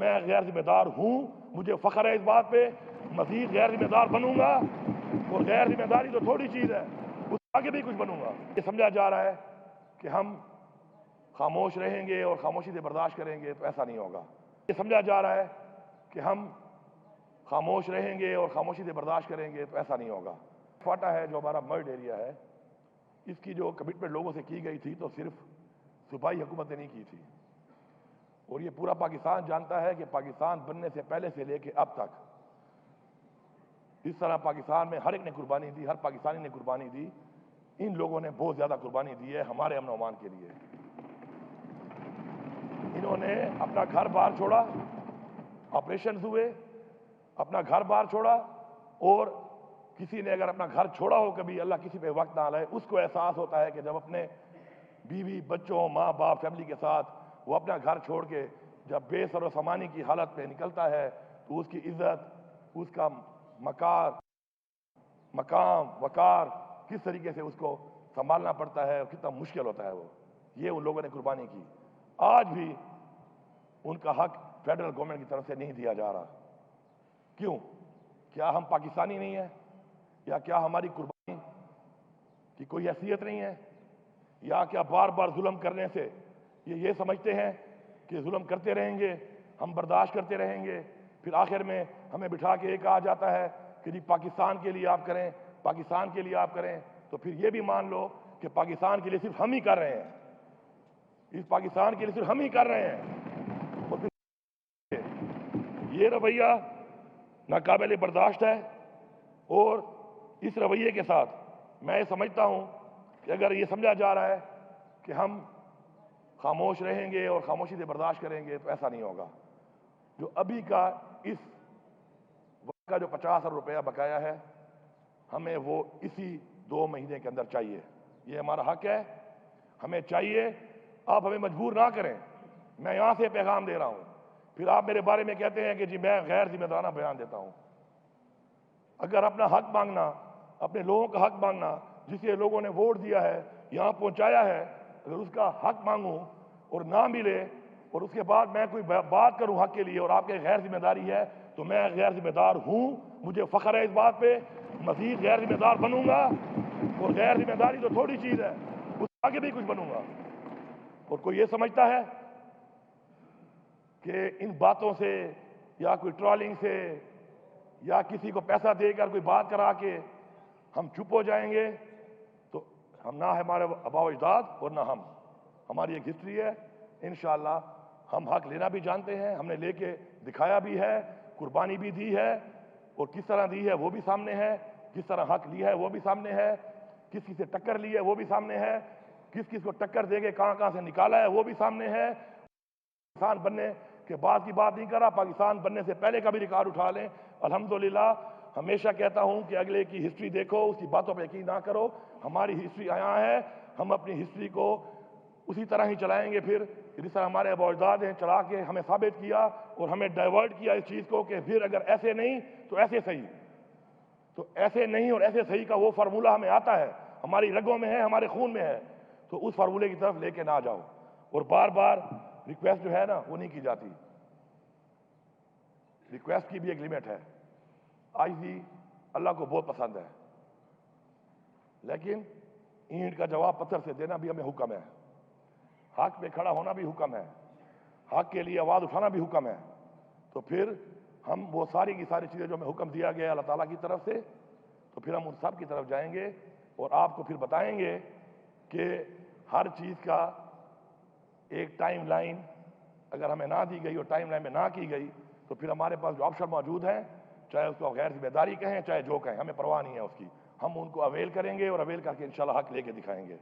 میں غیر ذمہ دار ہوں، مجھے فخر ہے اس بات پہ، مزید غیر ذمہ دار بنوں گا، اور غیر ذمہ داری تو تھوڑی چیز ہے، اس آگے بھی کچھ بنوں گا۔ یہ سمجھا جا رہا ہے کہ ہم خاموش رہیں گے اور خاموشی سے برداشت کریں گے، تو ایسا نہیں ہوگا۔ یہ سمجھا جا رہا ہے کہ ہم خاموش رہیں گے اور خاموشی سے برداشت کریں گے، تو ایسا نہیں ہوگا۔ فاٹا ہے جو ہمارا مرڈ ایریا ہے، اس کی جو کمٹمنٹ لوگوں سے کی گئی تھی تو صرف صوبائی حکومت نے نہیں کی تھی، اور یہ پورا پاکستان جانتا ہے کہ پاکستان بننے سے پہلے سے لے کے اب تک اس طرح پاکستان میں ہر ایک نے قربانی دی، ہر پاکستانی نے قربانی دی۔ ان لوگوں نے بہت زیادہ قربانی دی ہے ہمارے امن و امان کے لیے۔ انہوں نے اپنا گھر بار چھوڑا، آپریشنز ہوئے، اپنا گھر بار چھوڑا، اور کسی نے اگر اپنا گھر چھوڑا ہو کبھی، اللہ کسی پہ وقت نہ لائے، اس کو احساس ہوتا ہے کہ جب اپنے بیوی بچوں ماں باپ فیملی کے ساتھ وہ اپنا گھر چھوڑ کے جب بے سر و سامانی کی حالت پہ نکلتا ہے تو اس کی عزت، اس کا مقام وقار کس طریقے سے اس کو سنبھالنا پڑتا ہے اور کتنا مشکل ہوتا ہے وہ، یہ ان لوگوں نے قربانی کی۔ آج بھی ان کا حق فیڈرل گورنمنٹ کی طرف سے نہیں دیا جا رہا۔ کیوں؟ کیا ہم پاکستانی نہیں ہیں؟ یا کیا ہماری قربانی کی کوئی حیثیت نہیں ہے؟ یا کیا بار بار ظلم کرنے سے یہ سمجھتے ہیں کہ ظلم کرتے رہیں گے، ہم برداشت کرتے رہیں گے، پھر آخر میں ہمیں بٹھا کے یہ کہا جاتا ہے کہ جی پاکستان کے لیے آپ کریں، پاکستان کے لیے آپ کریں، تو پھر یہ بھی مان لو کہ پاکستان کے لیے صرف ہم ہی کر رہے ہیں، اس پاکستان کے لیے صرف ہم ہی کر رہے ہیں۔ اور پھر یہ رویہ ناقابل برداشت ہے، اور اس رویے کے ساتھ میں یہ سمجھتا ہوں کہ اگر یہ سمجھا جا رہا ہے کہ ہم خاموش رہیں گے اور خاموشی سے برداشت کریں گے، تو ایسا نہیں ہوگا۔ جو ابھی کا اس وقت کا جو 50,000 روپیہ بقایا ہے، ہمیں وہ اسی 2 مہینے کے اندر چاہیے۔ یہ ہمارا حق ہے، ہمیں چاہیے۔ آپ ہمیں مجبور نہ کریں، میں یہاں سے پیغام دے رہا ہوں۔ پھر آپ میرے بارے میں کہتے ہیں کہ جی میں غیر ذمہ دارانہ بیان دیتا ہوں۔ اگر اپنا حق مانگنا، اپنے لوگوں کا حق مانگنا، جسے لوگوں نے ووٹ دیا ہے، یہاں پہنچایا ہے، اگر اس کا حق مانگوں اور نہ ملے، اور اس کے بعد میں کوئی بات کروں حق کے لیے اور آپ کے غیر ذمہ داری ہے، تو میں غیر ذمہ دار ہوں، مجھے فخر ہے اس بات پہ، مزید غیر ذمہ دار بنوں گا، اور غیر ذمہ داری تو تھوڑی چیز ہے، اس آگے بھی کچھ بنوں گا۔ اور کوئی یہ سمجھتا ہے کہ ان باتوں سے یا کوئی ٹرولنگ سے یا کسی کو پیسہ دے کر کوئی بات کرا کے ہم چپ ہو جائیں گے، تو ہم نہ ہمارے آباء و اجداد اور نہ ہماری ایک ہسٹری ہے۔ انشاءاللہ ہم حق لینا بھی جانتے ہیں، ہم نے لے کے دکھایا بھی ہے، قربانی بھی دی ہے، اور کس طرح دی ہے وہ بھی سامنے ہے، کس طرح حق لیا ہے وہ بھی سامنے ہے، کس سے ٹکر لی ہے وہ بھی سامنے ہے، کس کو ٹکر دے کے کہاں سے نکالا ہے وہ بھی سامنے ہے۔ پاکستان بننے کے بعد کی بات نہیں کر رہا، پاکستان بننے سے پہلے کا بھی ریکارڈ اٹھا لیں۔ الحمدللہ ہمیشہ کہتا ہوں کہ اگلے کی ہسٹری دیکھو، اس کی باتوں پہ یقین نہ کرو۔ ہماری ہسٹری یہاں ہے، ہم اپنی ہسٹری کو اسی طرح ہی چلائیں گے، پھر جس طرح ہمارے آباء و اجداد نے چلا کے ہمیں ثابت کیا اور ہمیں ڈائیورٹ کیا اس چیز کو کہ پھر اگر ایسے نہیں تو ایسے صحیح، تو ایسے نہیں اور ایسے صحیح کا وہ فارمولہ ہمیں آتا ہے، ہماری رگوں میں ہے، ہمارے خون میں ہے، تو اس فارمولے کی طرف لے کے نہ جاؤ۔ اور بار بار ریکویسٹ جو ہے نا وہ نہیں کی جاتی، ریکویسٹ کی بھی ایک لمٹ ہے۔ آج بھی اللہ کو بہت پسند ہے، لیکن اینٹ کا جواب پتھر سے دینا بھی ہمیں حکم ہے، حق پہ کھڑا ہونا بھی حکم ہے، حق کے لیے آواز اٹھانا بھی حکم ہے۔ تو پھر ہم وہ ساری کی ساری چیزیں جو ہمیں حکم دیا گیا اللہ تعالیٰ کی طرف سے، تو پھر ہم ان سب کی طرف جائیں گے اور آپ کو پھر بتائیں گے کہ ہر چیز کا ایک ٹائم لائن اگر ہمیں نہ دی گئی اور ٹائم لائن میں نہ کی گئی، تو پھر ہمارے پاس جو آپشن موجود ہیں، چاہے اس کو غیر ذمہ داری کہیں چاہے جو کہیں، ہمیں پرواہ نہیں ہے اس کی، ہم ان کو اویل کریں گے اور اویل کر کے انشاءاللہ حق لے کے دکھائیں گے۔